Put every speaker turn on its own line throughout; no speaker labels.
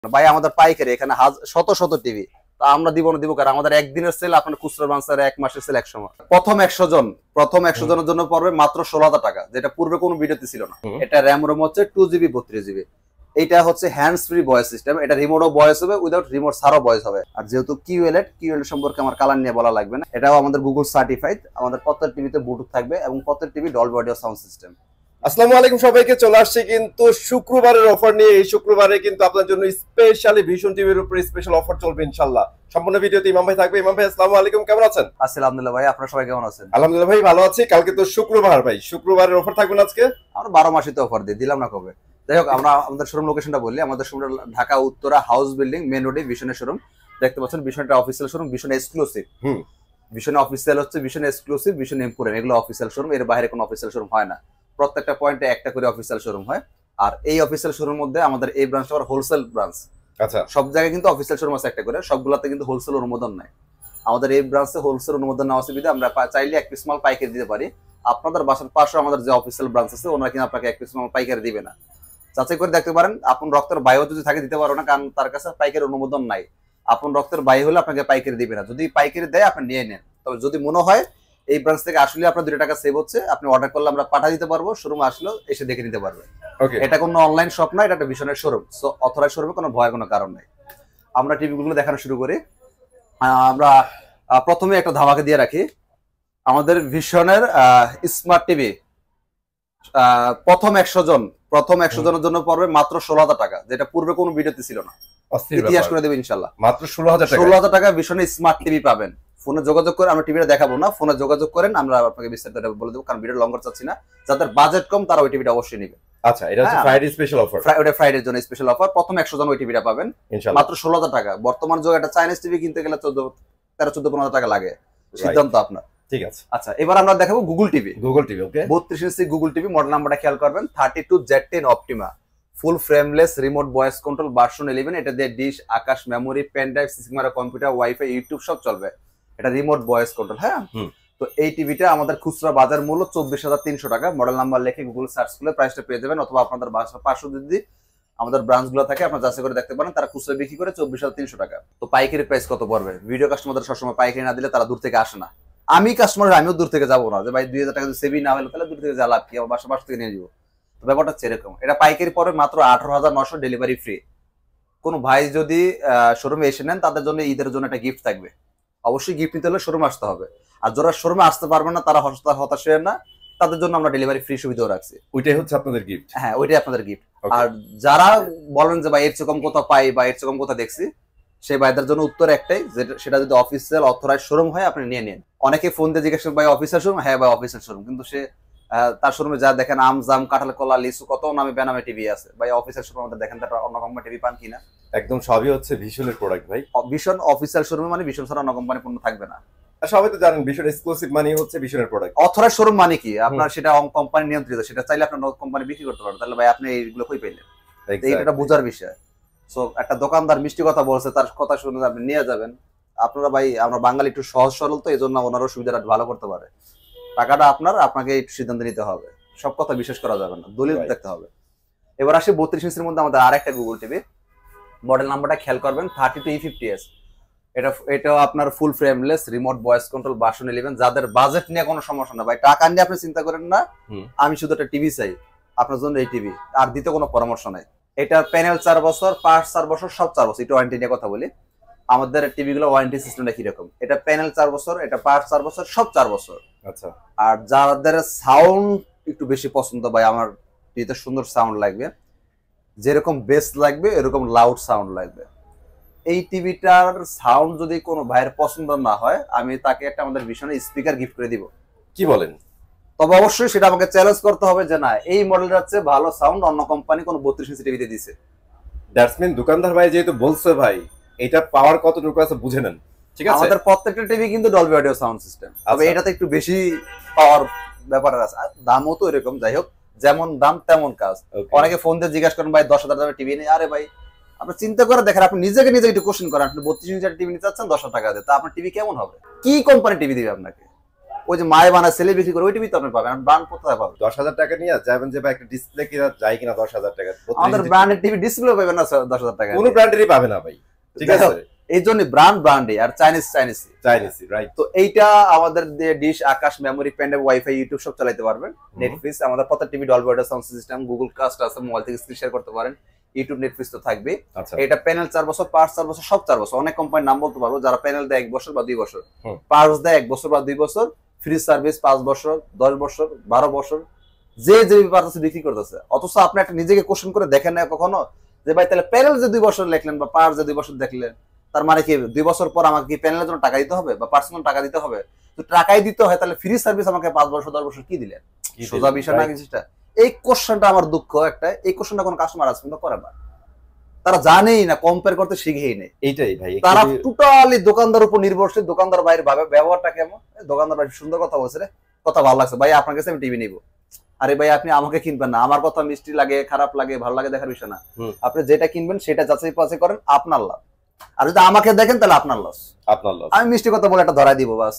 ভাই আমাদের পাইকারি এখানে শত শত টিভি আমরা দিব না দিব কারণ আমাদের একদিনের সেল আপনার খুচরা বান্সার এক মাসের সেল 100 মাস। প্রথম 100 জনের জন্য পড়বে মাত্র 16,000 টাকা, যেটা পূর্বে কোনো ভিডিওতে ছিল না। এটা র্যাম রোম হচ্ছে 2GB 32GB। এটা হচ্ছে হ্যান্ডস ফ্রি ভয়েস সিস্টেম। এটা রিমোটও ভয়েস হবে, উইদাউট রিমোট ছাড়াও ভয়েস হবে। আর যেহেতু কিউএলএড সম্পর্কে আমার কালার নিয়ে বলা লাগবে না, এটাও আমাদের গুগল সার্টিফাইড। আমাদের প্রত্যেক টিভিতে ব্লুটুথ থাকবে এবং প্রত্যেক TV Dolby audio sound system.
আসসালামু আলাইকুম সবাইকে, চলে আসছে কিন্তু শুক্রবারের অফার নিয়ে। এই শুক্রবারে কিন্তু আপনার জন্য স্পেশালি ভিশন টিভির উপরে স্পেশাল অফার চলবে ইনশাআল্লাহ। সম্পূর্ণ ভিডিওতে ইমাম ভাই থাকবে। ইমাম ভাই আসসালামু আলাইকুম, কেমন আছেন?
আলহামদুলিল্লাহ ভাই, আপনারা সবাই কেমন আছেন?
আলহামদুলিল্লাহ ভাই, ভালো আছি। কালকে তো শুক্রবার ভাই, শুক্রবারের অফার থাকবে না আজকে?
আমরা 12 মাসই তো অফার দিলাম না কবে? যাই হোক, আমরা আমাদের শোরুম লোকেশনটা বললি। আমাদের showroom Dhaka Uttara house building main রোডে ভিশনের শোরুম দেখতে পাচ্ছেন। ভিশনটা official showroom, Vision exclusive. Vision official হচ্ছে ভিশন এক্সক্লুসিভ, ভিশন এম্পোরিয়াম, এগুলো অফিসিয়াল শোরুম। এর বাইরে কোনো অফিসিয়াল শোরুম হয় না। প্রত্যেকটা পয়েন্টে একটা করে অফিসিয়াল শোরুম হয়। আর এই অফিসিয়াল শোরুম মধ্যে আমাদের এই ব্রাঞ্চটা আবার হোলসেল ব্রাঞ্চ।
আচ্ছা,
সব জায়গায় কিন্তু অফিসিয়াল শোরুম আছে একটা করে, সবগুলোতে কিন্তু হোলসেল অনুমোদন নাই। আমাদের এই ব্রাঞ্চে হোলসেল অনুমোদন নেওয়া অসুবিধা। আমরা চাইলে এক পিস মাল পাইকারি দিতে পারি। আপনাদের বাসার পাশে আমাদের যে অফিসিয়াল ব্রাঞ্চ আছে, ওনারা কিন্তু আপনাকে এক পিস মাল পাইকারি দিবে না। যাচাই করে দেখতে পারেন। আপন রক্তের বাইও যদি থাকে দিতে পারো না, কারণ তার কাছে পাইকারি অনুমোদন নাই। আপন রক্তের বাই হলে আপনাকে পাইকারি দিবে না। যদি পাইকারি দেয় আপনি নিয়ে নেন। তবে যদি মনে হয় এই ব্রাঞ্চ থেকে আসলে আপনার 2 টাকা সেভ হচ্ছে, আপনি অর্ডার করলে আমরা পাঠিয়ে দিতে পারবো। শোরুম আসলেও এসে দেখে নিতে পারবে। এটা কোনো অনলাইন শপ না, এটা একটা ভিশনের শোরুম। সো অথরাইজ শোরুমে কোনো ভয়ের কোনো কারণ নাই। আমরা টিভিগুলো দেখানো শুরু করি। আমরা প্রথমে একটা ধামাকা দিয়ে রাখি। আমাদের ভিশনের স্মার্ট টিভি প্রথম 100 জনের জন্য পড়বে মাত্র 16,000 টাকা, যেটা পূর্বে কোনো ভিডিওতে ছিল না। ইতিহাস করে দেবে ইনশাআল্লাহ।
মাত্র 16,000
টাকা ভিশনে স্মার্ট টিভি পাবেন। ফোনে যোগাযোগ করে, আমরা টিভিটা দেখাবো না, ফোনে যোগাযোগ করেন, আমরা আপনাকে বিস্তারিত বলে দেবো, কারণ ভিডিও লঙ্গার চাচ্ছি না। যাদের বাজেট কম তারা ওই টিভিটা অবশ্যই নেবে।
আচ্ছা, এটা হচ্ছে ফ্রাইডে স্পেশাল অফার।
ওটা ফ্রাইডের জন্য স্পেশাল অফার। প্রথম 100 জন ওই টিভিটা পাবেন মাত্র 16,000 টাকা। বর্তমান যুগে একটা চাইনিজ টিভি কিনতে গেলে 13-14-15,000 টাকা লাগে। সিদ্ধান্ত আপনার।
ঠিক আছে।
আচ্ছা, এবার আমরা দেখাবো Google TV.
Okay,
32 inch Google TV. Model নাম্বারটা খেয়াল করবেন, 32Z10 Optima. Full frameless remote voice control version 11। এটা দিয়ে dish, Akash, memory, pen drive, CC camera, computer, wifi, YouTube সব চলবে। এটা রিমোট ভয়েস কন্ট্রোল। হ্যাঁ, তো এই টিভিটা আমাদের খুচরা বাজার মূল্য 24,300 টাকা। মডেল নাম্বার লিখে গুগল সার্চ করলে প্রাইসটা পেয়ে যাবেন, অথবা আপনাদের বাসার পাশে যদি আমাদের ব্রাঞ্চ গুলো থাকে আপনারা যাচাই করে দেখতে পারেন। তারা খুচরা বিক্রি করে 24,300 টাকা। তো পাইকারি প্রাইস কত পড়বে? ভিডিও কাস্টমারদের সবসময় পাইকারি না দিলে তারা দূর থেকে আসে না। আমি কাস্টমার, আমিও দূর থেকে যাবো না যে ভাই 2,000 টাকা যদি সেভিং না হলে তাহলে দূর থেকে যা লাভ কি, আমার বাসা থেকে নিয়ে যাবো। তো ব্যাপারটা হচ্ছে এরকম। এটা পাইকারি পরে মাত্র 18,900, ডেলিভারি ফ্রি। কোন ভাই যদি শোরুমে এসে নেন তাদের জন্য ঈদের জন্য একটা গিফট থাকবে। অবশ্যই গিফট নিতে হলে শোরুমে আসতে হবে। আর যারা শোরুমে আসতে পারবে না তারা হতাশ হয়ে না, তাদের জন্য আমরা ডেলিভারি ফ্রি সুবিধাও রাখছি।
ওইটাই হচ্ছে আপনাদের গিফট।
হ্যাঁ, ওইটাই আপনাদের গিফট। আর যারা বলেন যে ভাই এর চেয়ে কম কোথাও পাই বা এর চেয়ে কম কোথাও দেখছি, সেই ভাইদের জন্য উত্তর একটাই, সেটা যদি অফিসিয়াল অথরাইজ শোরুম হয় আপনি নিয়ে নিন। অনেকে ফোন দিয়ে জিজ্ঞাসা ভাই অফিসিয়াল শোরুম? হ্যাঁ ভাই অফিসিয়াল শোরুম, কিন্তু সে তার শোরুমে যা দেখেন আম, জাম, কাঁঠাল, কলা, লিচু, কত নামে বেনামে টিভি আছে। ভাই অফিসিয়াল শোরুম আমাদের দেখেন তারা অন্য কোম্পানি টিভি পান কিনা?
একদম সবই হচ্ছে ভিশনের প্রোডাক্ট ভাই।
ভিশন অফিসিয়াল শোরুমে মানে ভিশন ছাড়া অন্য কোম্পানি পণ্য থাকবে না।
সবাই তো জানেন ভিশন এক্সক্লুসিভ মানে হচ্ছে ভিশনের প্রোডাক্ট।
অথরাইজ শোরুম মানে কি? আপনার সেটা কোম্পানি নিয়ন্ত্রিত, সেটা চাইলে আপনার কোম্পানি বিক্রি করতে পারেন। তাহলে ভাই আপনি এইগুলো কই পেলেন? এটা বোঝার বিষয়। সো একটা দোকানদার মিষ্টি কথা বলছে, তার কথা শুনে আপনি নিয়ে যাবেন। আপনারা ভাই, আমরা বাঙালি একটু সহজ সরল, তো এই জন্য ওনারও সুবিধাটা ভালো করতে পারে। টাকাটা আপনাকে এই সিদ্ধান্ত নিতে হবে। সব কথা বিশ্বাস করা যাবে না, দলিল দেখতে হবে। এবার আসি 32 ইঞ্চির মধ্যে আমাদের আরেকটা গুগল টিভি। মডেল নাম্বারটা খেয়াল করবেন, 32E50s। এটাও আপনার ফুল frameless remote voice control version 11। যাদের বাজেট নিয়ে কোনো সমস্যা না ভাই, টাকা নিয়ে আপনি চিন্তা করেন না, আমি শুধু একটা টিভি চাই, আপনার জন্য এই টিভি। আর দিতে কোনো পরামর্শ নাই। এটার প্যানেল 4 বছর, পার্টস 4 বছর, সব 4 বছর। এটা ওয়ারেন্টি নিয়ে কথা বলি। আমাদের টিভি গুলো ওয়ারেন্টি সিস্টেমটা কিরকম? এটা প্যানেল 4 বছর, এটা পার্টস 4 বছর, সব 4 বছর।
আচ্ছা।
আর যাদের সাউন্ড একটু বেশি পছন্দ ভাই, আমার টিভিতে সুন্দর সাউন্ড লাগবে, যেরকম বেস লাগবে এরকম লাউড সাউন্ড লাগবে। এই টিভিটার সাউন্ড যদি কোনো ভাইয়ের পছন্দ না হয়, আমি তাকে একটা আমাদের ভিশনে স্পিকার গিফট করে দিব।
কি বলেন?
তবে অবশ্যই সেটা আমাকে চ্যালেঞ্জ করতে হবে যে না, এই মডেলটা হচ্ছে ভালো সাউন্ড অন্য কোম্পানি কোন 32 ইঞ্চি টিভিতে দিছে।
দ্যাটস মিন দোকানদার ভাই যেহেতু বলছে ভাই, এটা পাওয়ার কতটুকু আছে বুঝে নেন। ঠিক আছে,
আমাদের প্রত্যেকটা টিভি কিন্তু ডলবি অডিও সাউন্ড সিস্টেম। তবে এটাতে একটু বেশি পাওয়ার ব্যাপার আছে। দামও তো এরকম। যাই হোক, যেমন দাম তেমন কাজ। অনেকে ফোন দিয়ে জিজ্ঞাসা করেন ভাই 10,000 দামের টিভি নেই। আরে ভাই, আপনি চিন্তা করে দেখেন, আপনি নিজে একটু কোশ্চেন করেন। আপনি 32 ইঞ্চি টিভি নিতে চাচ্ছেন 10,000 টাকা দিয়ে, তা আপনার টিভি কেমন হবে? কি কোম্পানি টিভি দিবে আপনাকে? ওই যে মায়ে বানায় ছেলে বিক্রি করে ওই টিভি তো আপনি পাবেন, ব্র্যান্ড কোথায় পাবেন?
10,000 টাকা নিয়ে যাবেন যে ভাই একটা ডিসপ্লে কিনা যায় কিনা 10,000 টাকা,
আমাদের ব্র্যান্ডের টিভি ডিসপ্লে পাবেন না 10,000 টাকা,
কোনো ব্র্যান্ডেরই পাবে না ভাই, ঠিক আছে?
এই জন্য ব্র্যান্ডই আর চাইনিজ
রাইট।
তো এইটা আমাদের dish, Akash, memory, pen drive, wifi, YouTube সব চালাতে পারবেন। নেটফ্লিক্স আমাদের প্রত্যেক TV Dolby audio sound system, Google cast আছে, মোবাইল থেকে স্ক্রিন শেয়ার করতে পারেন, ইউটিউব, নেটফ্লিক্স তো থাকবে। এটা প্যানেল 4 বছর, পার্টস 4 বছর, সব 4 বছর। অনেক কোম্পানির নাম বলতে পারবো যারা প্যানেল দেয় 1 বছর বা 2 বছর, পার্টস দেয় 1 বছর বা 2 বছর, ফ্রি সার্ভিস 5 বছর, 10 বছর, 12 বছর, যে পারতেছে বিক্রি করতেছে। অথচ আপনি একটা নিজেকে কোশ্চেন করে দেখেন না কখনো যে ভাই তাহলে প্যানেল যে 2 বছর লিখলেন বা পার্টস যে 2 বছর দেখলেন, তার মানে কি 2 বছর পর আমাকে কি প্যানেলের জন্য টাকা দিতে হবে বা পার্সোনাল টাকা দিতে হবে? তো টাকাই দিতে হয়, তাহলে ফ্রি সার্ভিস আমাকে 5 বছর 10 বছর কি দিলেন? সোজা বিষয় না কিছুটা। এই কোশ্চেনটা আমার দুঃখ একটা, এই কোশ্চেনটা কোন কাস্টমার আজ পর্যন্ত করে না, তারা জানেই না, কম্পেয়ার করতে শিখেই নেই।
এইটাই ভাই,
তারা টোটালি দোকানদার উপর নির্ভরশীল। দোকানদার ভাইয়ের ভাবে ব্যবহারটা কেমন? দোকানদার ভাই সুন্দর কথা বলছে রে, কথা ভালো লাগছে ভাই, আপনার কাছে আমি টিভি নিবো। আরে ভাই আপনি আমাকে কিনবেন না, আমার কথা মিষ্টি লাগে, খারাপ লাগে, ভালো লাগে দেখার বিষয় না। আপনি যেটা কিনবেন সেটা যাচাই বাছাই করেন, আপনার লাভ। আর যদি আমাকে দেখেন তাহলে আপনার লস। আমি মিষ্টি কথা বলে একটা ধরাই দিব, বাস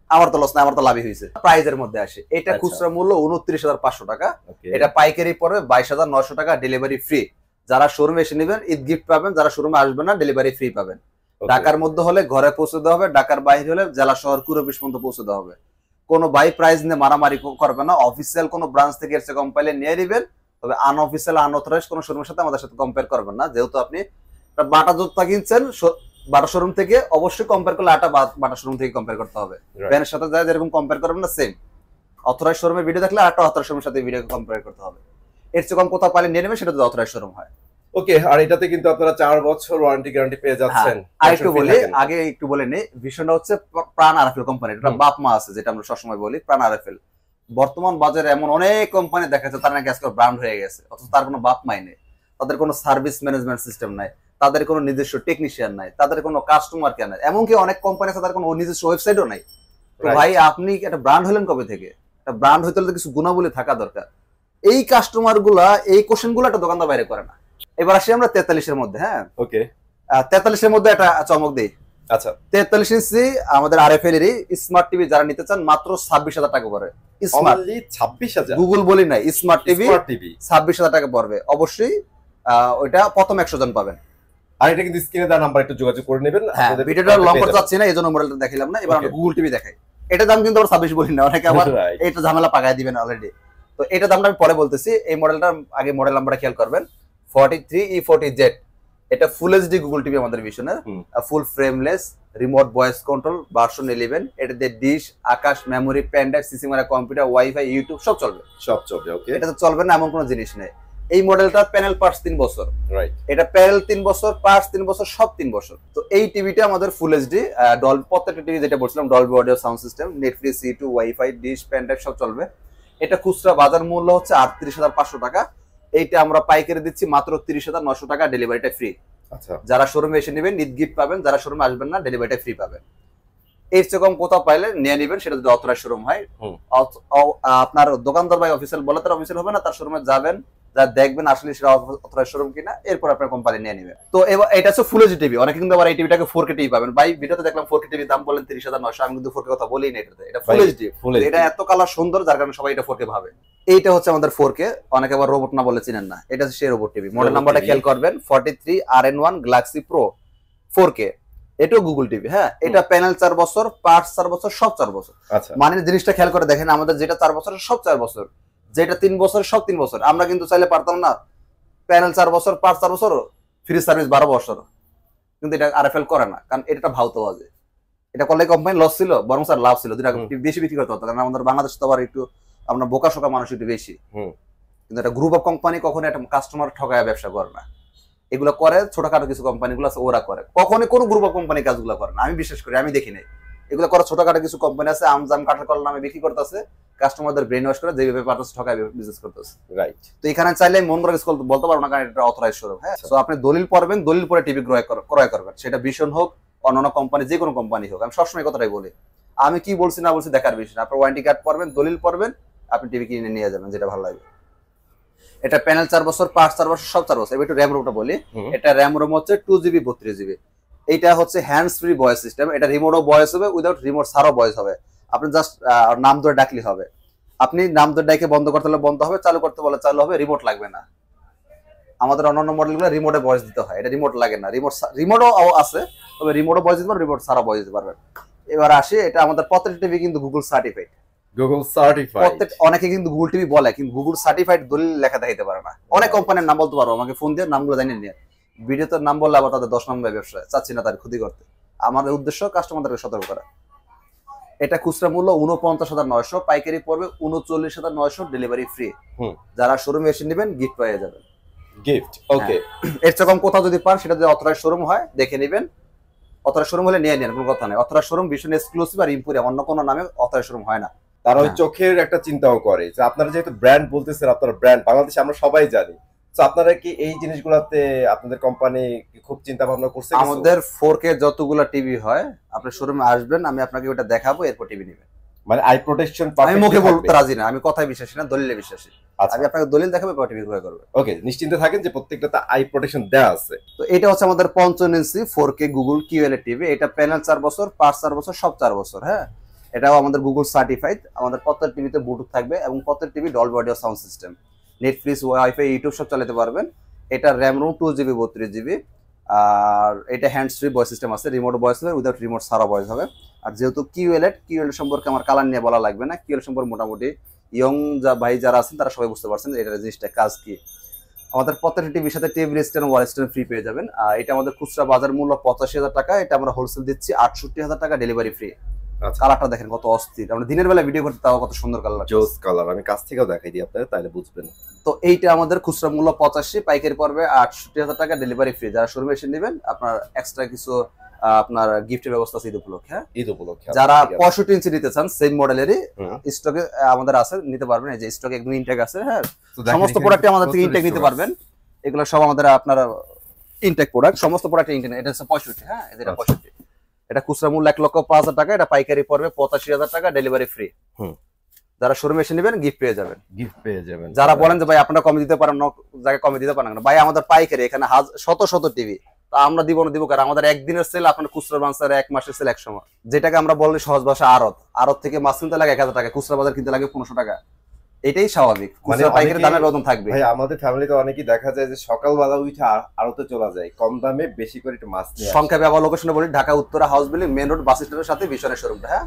আমার তো লস না, আমার তো লাভই হয়েছে। প্রাইজের মধ্যে আসে, এটা খুচরা মূল্য 29,500 টাকা, এটা পাইকারি পড়বে 22,900 টাকা, ডেলিভারি ফ্রি। যারা শোরুমে এসে নেবেন ঈদ গিফট পাবেন, যারা শোরুমে আসবেন না ডেলিভারি ফ্রি পাবেন। ঢাকার মধ্যে হলে ঘরে পৌঁছে দেওয়া হবে, ঢাকার বাইরে হলে জেলা শহর কুড়ি পর্যন্ত পৌঁছে দেওয়া হবে। কোনো বাই প্রাইস নিয়ে মারামারি করবে না। অফিসিয়াল কোনো ব্রাঞ্চ থেকে এসে কম্পাইলে নিয়ে নেবেন, তবে আনঅফিসিয়াল আনঅথরাইজড কোনো শোরুমের সাথে আমাদের সাথে কম্পেয়ার করবেন না। যেহেতু আপনি বাটা জুতা কিনছেন বাটা শোরুম থেকে, অবশ্যই কম্পেয়ার করলে আটা বাটা শোরুম থেকে কম্পেয়ার করতে হবে। ব্যানের সাথে যায় যেরকম কম্পেয়ার করবেন না, সেম অথরাইজ শোরুমের ভিডিও দেখলে আটা অথরাইজ শোরুমের সাথে ভিডিও কম্পেয়ার করতে হবে। এর চেয়ে কম কোথাও পাইলে নিয়ে নেবেন, সেটা যদি অথরাইজ শোরুম হয়।
ওকে, আর এটাতে কিন্তু আপনারা 4 বছর ওয়ারেন্টি গ্যারান্টি পেয়ে যাচ্ছেন।
আর একটু বলি, আগে একটু বলে নেই, বিষয়টা হচ্ছে প্রাণ আরএফএল কোম্পানি, এটা বাপ মা আছে যেটা আমরা সবসময় বলি, প্রাণ আরএফএল। বর্তমান বাজারে এমন অনেক কোম্পানি দেখা যাচ্ছে তারা নাকি আজকে ব্র্যান্ড হয়ে গেছে, অথচ তার কোনো বাপ মাই নেই, তাদের কোনো সার্ভিস ম্যানেজমেন্ট সিস্টেম নাই, তাদের কোনো নিজস্ব টেকনিশিয়ান নাই, তাদের কোনো কাস্টমার কেয়ার নাই, এমনকি অনেক কোম্পানি আছে তাদের কোনো নিজস্ব ওয়েবসাইটও নাই। তো ভাই আপনি একটা ব্র্যান্ড হলেন কবে থেকে? একটা ব্র্যান্ড হইতে হলে কিছু গুণাবলী থাকা দরকার। এই কাস্টমার গুলা, এই কোশ্চেন গুলো একটা দোকানদার বাইরে করে না। এবার আসি আমরা 43-এর মধ্যে। হ্যাঁ, ওকে, 43-এর মধ্যে একটা চমক দেই। আচ্ছা, 43 ইঞ্চি আমাদের আরএফএল এর স্মার্ট টিভি যারা নিতে চান মাত্র 26,000 টাকা পড়বে। স্মার্ট 26,000, গুগল বলি নাই, স্মার্ট টিভি 26,000 টাকা পড়বে। অবশ্যই ওইটা প্রথম 100 জন পাবেন।
আর এটা কিন্তু স্ক্রিনে দেওয়া নাম্বার একটু যোগাযোগ করে নেবেন।
ভিডিওটা লং করতে যাচ্ছি না, এইজন্য মডেলটা দেখাইলাম না। এবার আমরা গুগল টিভি দেখাই। এটা দাম কিন্তু আমরা 26 বলি না, অনেকে আবার এটা ঝামেলা পাকায় দিবেন অলরেডি। তো এটা দামটা আমি পরে বলতেছি। এই মডেলটার আগে মডেল নাম্বারটা খেয়াল করবেন, 43E40Z। এটা ফুল এইচডি গুগল টিভি আমাদের ভিশনের, full frameless, remote voice control, version 11। এটাতে dish, Akash, memory, pen drive, CC camera computer, wifi, YouTube সব চলবে। ওকে, এটা চলবে না এমন কোনো জিনিস নেই। এই মডেলটা প্যানেল পার্টস 3 বছর, রাইট? এটা প্যানেল 3 বছর, পার্টস 3 বছর, সব 3 বছর। তো এই টিভিটা আমাদের ফুল এইচডি ডলবি, প্রত্যেকটা টিভি যেটা বলছিলাম Dolby audio sound system, Netflix, YouTube, WiFi, dish, pen drive সব চলবে। এটা খুচরা বাজার মূল্য হচ্ছে 38,500 টাকা। এইটা আমরা পাইকারি দিচ্ছি মাত্র 30,900 টাকা, ডেলিভারিটা ফ্রি। আচ্ছা, যারা শোরুমে এসে নেবেন ঈদ গিফট পাবেন, যারা শোরুমে আসবেন না ডেলিভারিটা ফ্রি পাবেন। এর চেয়ে কম কোথাও পাইলে নিয়ে নেবেন, সেটা যদি অথরাইজ শোরুম হয়। আপনার দোকানদার ভাই অফিসিয়াল বলে তার অফিসিয়াল হবে না, তার শোরুমে যাবেন, যা দেখবেন আসলে সেটা অথরাইজ শোরুম কিনা, এরপর আপনার কোম্পানি নিয়ে নেবেন। তো এটা হচ্ছে ফুল এইচডি টিভি। অনেকে কিন্তু আবার এই টিভিটাকে 4K টিভি পাবেন। ভাই ভিডিওতে দেখলাম 4K টিভির দাম বলেন 30,900, আমি কিন্তু 4K কথা বলি না। এটা ফুল এইচডি, এটা এত কালার সুন্দর যার কারণে সবাই এটা 4K ভাবে। এইটা হচ্ছে আমাদের 4K, অনেকে আবার রোবট না বলে চিনেন না, এটা হচ্ছে সেই রোবট টিভি। মডেল নাম্বারটা খেয়াল করবেন, 43RN1 গ্যালাক্সি প্রো 4K। এটাও গুগল টিভি। হ্যাঁ, এটা প্যানেল 4 বছর, পার্টস 4 বছর, সব 4 বছর। মানে জিনিসটা খেয়াল করে দেখেন, আমাদের যেটা 4 বছর সব 4 বছর, যেটা 3 বছর সব 3 বছর। আমরা কিন্তু চাইলে পারতাম না প্যানেল 4 বছর, পার্টস 4 বছর, ফ্রি সার্ভিস 12 বছর, কিন্তু এটা আরএফএল করে না, কারণ এটা ভাউতো বাজে। এটা করলে কোম্পানি লস ছিল, বরং স্যার লাভ ছিল, দুটা বেশি বিক্রি করতে হতো, কারণ আমাদের বাংলাদেশ তো আবার একটু আমরা বোকা শোকা মানুষ একটু বেশি। কিন্তু একটা গ্রুপ অফ কোম্পানি কখনো একটা কাস্টমার ঠকায় ব্যবসা করে না। এগুলো করে ছোটখাটো কিছু কোম্পানিগুলো আছে, ওরা করে। কখনো কোনো গ্রুপ অফ কোম্পানি কাজগুলো করে না, আমি বিশেষ করি, আমি দেখি নাই। এগুলো করে ছোটখাটো কিছু কোম্পানি আছে, আমজাম কাঁঠাল কল নামে বিক্রি করতেছে, কাস্টমারদের ব্রেন ওয়াশ করে যেভাবে পারতেছে ঠকায় বিজনেস করতেছে, রাইট? তো এখানে চাইলে মন করে স্কুল বলতে পারবো না, কারণ এটা অথরাইজ শোরুম। হ্যাঁ, তো আপনি দলিল পড়বেন, দলিল পরে টিভি ক্রয় করবেন, সেটা ভিশন হোক, অন্যান্য কোম্পানি, যে কোনো কোম্পানি হোক। আমি সবসময় কথাটাই বলি, আমি কি বলছি না বলছি দেখার বিষয় না। আপনার ওয়ারেন্টি কার্ড পড়বেন, দলিল পড়বেন, আপনি টিভি কিনে নিয়ে যাবেন, যেটা ভালো লাগে। এটা প্যানেল 4 বছর, পার্টস 4 বছর, সব 4 বছর। এবার একটু র্যাম রোমটা বলি। এটা র্যাম রোম হচ্ছে 2GB 32GB। এইটা হচ্ছে হ্যান্ডস ফ্রি ভয়েস সিস্টেম। এটা রিমোটও ভয়েস হবে, উইদাউট রিমোট ছাড়াও ভয়েস হবে। আপনি জাস্ট নাম ধরে ডাকলে হবে। আপনি নাম ধরে ডাকে বন্ধ করতে হলে বন্ধ হবে, চালু করতে বলে চালু হবে, রিমোট লাগবে না। আমাদের অন্যান্য মডেলগুলো রিমোটে ভয়েস দিতে হয়, এটা রিমোট লাগে না। রিমোটও আছে, তবে রিমোটও ভয়েস দিতে পারবেন, রিমোট ছাড়া ভয়েস দিতে পারবেন। এবার আসি, এটা আমাদের প্রত্যেকটা টিভি কিন্তু গুগল সার্টিফাইড।
Google certified.
অনেকে কিন্তু গুগল টিভি বলে, কিন্তু গুগল সার্টিফাইড দলিল লেখা দেখাইতে পারে না। অনেক কোম্পানির নাম বলতে পারবো, আমাকে ফোন দিয়ে নামগুলো জানিয়ে নিয়ে। ভিডিওতে নাম বললে আবার তাদের 10 নম্বর ব্যবসা, চাচ্ছি না তার ক্ষতি করতে। আমাদের উদ্দেশ্য কাস্টমারদেরকে সতর্ক করা। এটা খুচরা মূল্য 49,900, পাইকারি পড়বে 39,900, ডেলিভারি ফ্রি। যারা শোরুমে এসে নেবেন গিফট পেয়ে যাবেন।
গিফট, ওকে।
এর চেয়ে কম কোথাও যদি পান, সেটা যদি অথরাইজ শোরুম হয় দেখে নেবেন। অথরাইজ শোরুম হলে নিয়ে নেন, কোনো কথা নেই। অথরাইজ শোরুম ভীষণ এক্সক্লুসিভ আর ইম্পোরিয়াম, অন্য কোনো নামে অথরাইজ শোরুম হয় না।
তারা ওই চোখের একটা চিন্তাও করে যে আপনারা যেহেতু ব্র্যান্ড বলতেছেন, আপনারা ব্র্যান্ড বাংলাদেশে আমরা সবাই জানি। তো আপনারা কি এই জিনিসগুলোতে আপনাদের কোম্পানি খুব চিন্তা ভাবনা করছে?
আমাদের 4K যতগুলো টিভি হয়, আপনি শোরুমে আসবেন, আমি আপনাকে ওটা দেখাবো, এরপর টিভি নেবেন।
মানে আই প্রোটেকশন
আমি মুখে বলতে রাজি না, আমি কথায় বিশ্বাসী না, দলিলে বিশ্বাসী। আমি আপনাকে দলিল দেখাবো, এরপর টিভি ক্রয় করবে।
ওকে, নিশ্চিন্তে থাকেন যে প্রত্যেকটাতে আই প্রোটেকশন দেয়া আছে।
তো এটা হচ্ছে আমাদের 55 ইঞ্চি 4K গুগল QLED টিভি। এটা প্যানেল 4 বছর, পার্টস 4 বছর, সব 4 বছর। হ্যাঁ, এটাও আমাদের গুগল সার্টিফাইড। আমাদের প্রত্যেক টিভিতে ব্লুটুথ থাকবে এবং প্রত্যেক TV Dolby audio sound system, Netflix, wifi, YouTube সব চালাতে পারবেন। এটা র্যাম রোম 2GB 32GB। আর এটা হ্যান্ডস ফ্রি ভয়েস সিস্টেম আছে, রিমোট ভয়েস হবে, উইদাউট রিমোট ছাড়া ভয়েস হবে। আর যেহেতু QLED সম্পর্কে আমার কালার নিয়ে বলা লাগবে না। QLED সম্পর্কে মোটামুটি ইয়ং ভাই যারা আছেন তারা সবাই বুঝতে পারছেন এটার জিনিসটা কাজ কি। আমাদের প্রত্যেকটা টিভির সাথে টিভি স্ট্যান্ড, ওয়াল স্ট্যান্ড ফ্রি পেয়ে যাবেন। এটা আমাদের খুচরা বাজার মূল্য 85,000 টাকা, এটা আমরা হোলসেল দিচ্ছি 68,000 টাকা, ডেলিভারি ফ্রি। কালারটা দেখেন কত অস্থির, আমরা দিনের বেলা ভিডিও করতে তাও কত সুন্দর কালার,
জোস কালার। আমি কাছ থেকেও দেখাই দিই আপনাদের, তাহলে বুঝবেন।
তো এইটা আমাদের খুচরা মূল্য 85, পাইকারি পড়বে 68,000 টাকা, ডেলিভারি ফ্রি। যারা শোরুমে এসে নেবেন, আপনার এক্সট্রা কিছু আপনার গিফটের ব্যবস্থা আছে ঈদ উপলক্ষে।
ঈদ উপলক্ষে
যারা 65 ইঞ্চি নিতে চান, সেম মডেলেরই স্টকে আমাদের আছে, নিতে পারবেন। এই যে স্টকে একদম ইনটেক আছে। হ্যাঁ, সমস্ত প্রোডাক্ট আমাদের থেকে ইনটেক নিতে পারবেন। এগুলো সব আমাদের আপনার ইনটেক প্রোডাক্ট, সমস্ত প্রোডাক্ট ইনটেক। এটা হচ্ছে 65। হ্যাঁ, এটা 65। এটা খুচরা মূল্য 1,05,000 টাকা, এটা পাইকারি পড়বে 85,000 টাকা, ডেলিভারি ফ্রি। যারা শোরুমে এসে নেবেন গিফট পেয়ে যাবেন।
গিফট পেয়ে যাবেন।
যারা বলেন যে ভাই আপনারা কমে দিতে পারেন, জায়গায় কমে দিতে পারেন না, ভাই আমাদের পাইকারি এখানে শত শত টিভি, তা আমরা দিব না দিব কারণ আমাদের একদিনের সেল আপনার খুচরা বাজারে 1 মাসের সেল 100 মাস। যেটাকে আমরা বলি সহজ ভাষা আড়ত থেকে মাছ কিনতে লাগে 1,000 টাকা, খুচরা বাজার কিনতে লাগে 1500 টাকা। এটাই স্বাভাবিক, খুচরা পাইকারি দামের ব্যবধান থাকবে।
ভাই আমাদের ফ্যামিলিতে অনেকেই দেখা যায় যে সকালবেলা উঠে আড়তে চলে যায়, কম দামে বেশি করে একটু মাছ নিয়ে।
সংখ্যাবে আবার লোকেশনে বলি, Dhaka Uttara house building, main road, bus স্ট্যান্ডের সাথে বিশনের শোরুমটা। হ্যাঁ,